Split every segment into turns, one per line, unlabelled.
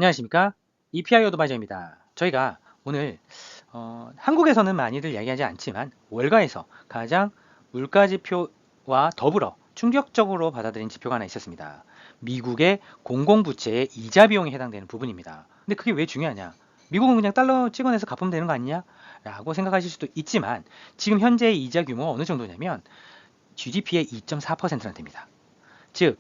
안녕하십니까? EPI 어드바이저입니다. 저희가 오늘 한국에서는 많이들 이야기하지 않지만 월가에서 가장 물가지표와 더불어 충격적으로 받아들인 지표가 하나 있었습니다. 미국의 공공부채의 이자 비용에 해당되는 부분입니다. 근데 그게 왜 중요하냐? 미국은 그냥 달러 찍어내서 갚으면 되는 거 아니냐? 라고 생각하실 수도 있지만 지금 현재의 이자 규모가 어느 정도냐면 GDP의 2.4%나 됩니다. 즉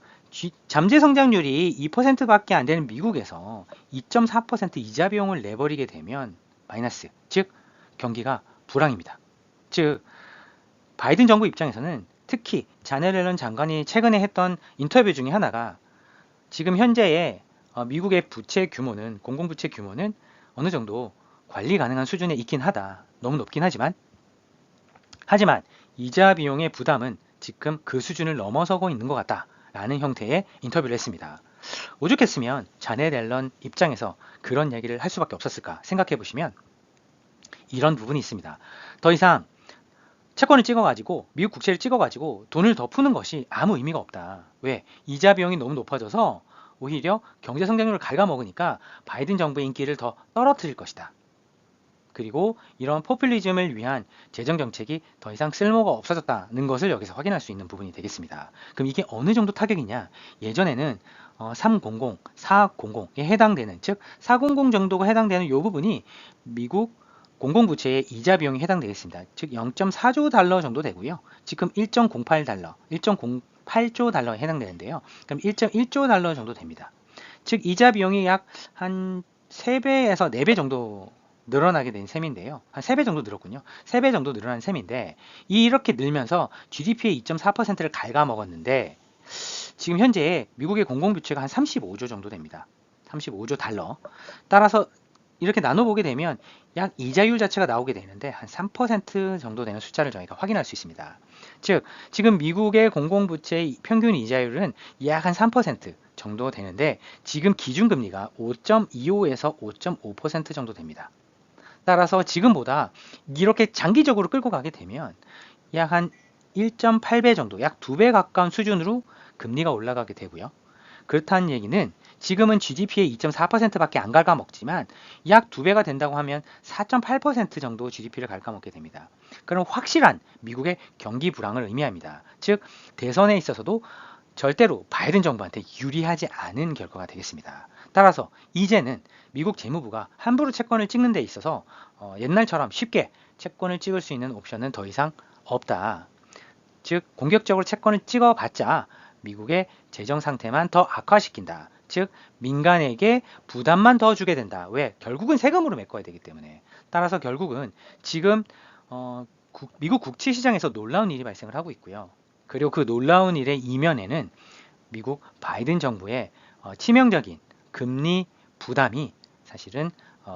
잠재 성장률이 2%밖에 안 되는 미국에서 2.4% 이자 비용을 내버리게 되면 마이너스, 즉 경기가 불황입니다. 즉 바이든 정부 입장에서는 특히 자넷 옐런 장관이 최근에 했던 인터뷰 중에 하나가 지금 현재의 미국의 부채 규모는 공공부채 규모는 어느 정도 관리 가능한 수준에 있긴 하다. 너무 높긴 하지만 이자 비용의 부담은 지금 그 수준을 넘어서고 있는 것 같다. 라는 형태의 인터뷰를 했습니다. 오죽했으면 자넷 옐런 입장에서 그런 얘기를 할 수밖에 없었을까 생각해 보시면 이런 부분이 있습니다. 더 이상 채권을 찍어가지고 미국 국채를 찍어가지고 돈을 더 푸는 것이 아무 의미가 없다. 왜? 이자 비용이 너무 높아져서 오히려 경제 성장률을 갉아먹으니까 바이든 정부의 인기를 더 떨어뜨릴 것이다. 그리고 이런 포퓰리즘을 위한 재정 정책이 더 이상 쓸모가 없어졌다는 것을 여기서 확인할 수 있는 부분이 되겠습니다. 그럼 이게 어느 정도 타격이냐? 예전에는 300, 400에 해당되는, 즉 400 정도가 해당되는 이 부분이 미국 공공부채의 이자 비용이 해당되겠습니다. 즉 0.4조 달러 정도 되고요. 지금 1.08 달러, 1.08조 달러에 해당되는데요. 그럼 1.1조 달러 정도 됩니다. 즉 이자 비용이 약 한 3배에서 4배 정도 늘어나게 된 셈인데요. 한 3배 정도 늘었군요. 3배 정도 늘어난 셈인데 이렇게 늘면서 GDP의 2.4%를 갉아먹었는데 지금 현재 미국의 공공부채가 한 35조 정도 됩니다. 35조 달러. 따라서 이렇게 나눠보게 되면 약 이자율 자체가 나오게 되는데 한 3% 정도 되는 숫자를 저희가 확인할 수 있습니다. 즉 지금 미국의 공공부채의 평균 이자율은 약 한 3% 정도 되는데 지금 기준금리가 5.25에서 5.5% 정도 됩니다. 따라서 지금보다 이렇게 장기적으로 끌고 가게 되면 약 한 1.8배 정도, 약 2배 가까운 수준으로 금리가 올라가게 되고요. 그렇다는 얘기는 지금은 GDP의 2.4%밖에 안 갉아먹지만 약 2배가 된다고 하면 4.8% 정도 GDP를 갉아먹게 됩니다. 그럼 확실한 미국의 경기 불황을 의미합니다. 즉 대선에 있어서도 절대로 바이든 정부한테 유리하지 않은 결과가 되겠습니다. 따라서 이제는 미국 재무부가 함부로 채권을 찍는 데 있어서 옛날처럼 쉽게 채권을 찍을 수 있는 옵션은 더 이상 없다. 즉 공격적으로 채권을 찍어봤자 미국의 재정 상태만 더 악화시킨다. 즉 민간에게 부담만 더 주게 된다. 왜? 결국은 세금으로 메꿔야 되기 때문에. 따라서 결국은 지금 미국 국채 시장에서 놀라운 일이 발생을 하고 있고요. 그리고 그 놀라운 일의 이면에는 미국 바이든 정부의 치명적인 금리 부담이 사실은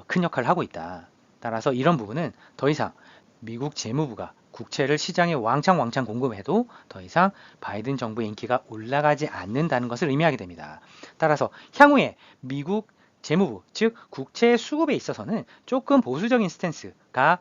큰 역할을 하고 있다. 따라서 이런 부분은 더 이상 미국 재무부가 국채를 시장에 왕창 공급해도 더 이상 바이든 정부의 인기가 올라가지 않는다는 것을 의미하게 됩니다. 따라서 향후에 미국 재무부, 즉 국채 수급에 있어서는 조금 보수적인 스탠스가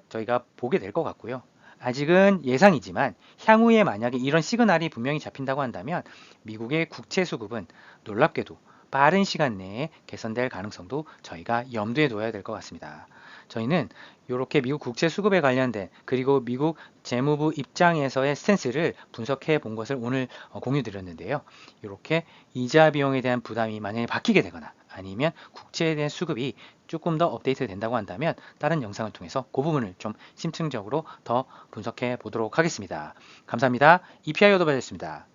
저희가 보게 될 것 같고요. 아직은 예상이지만 향후에 만약에 이런 시그널이 분명히 잡힌다고 한다면 미국의 국채 수급은 놀랍게도 빠른 시간 내에 개선될 가능성도 저희가 염두에 둬야 될 것 같습니다. 저희는 이렇게 미국 국채 수급에 관련된 그리고 미국 재무부 입장에서의 스탠스를 분석해 본 것을 오늘 공유 드렸는데요. 이렇게 이자 비용에 대한 부담이 만약에 바뀌게 되거나 아니면 국채에 대한 수급이 조금 더 업데이트 된다고 한다면 다른 영상을 통해서 그 부분을 좀 심층적으로 더 분석해 보도록 하겠습니다. 감사합니다. EPI 어드바이저였습니다.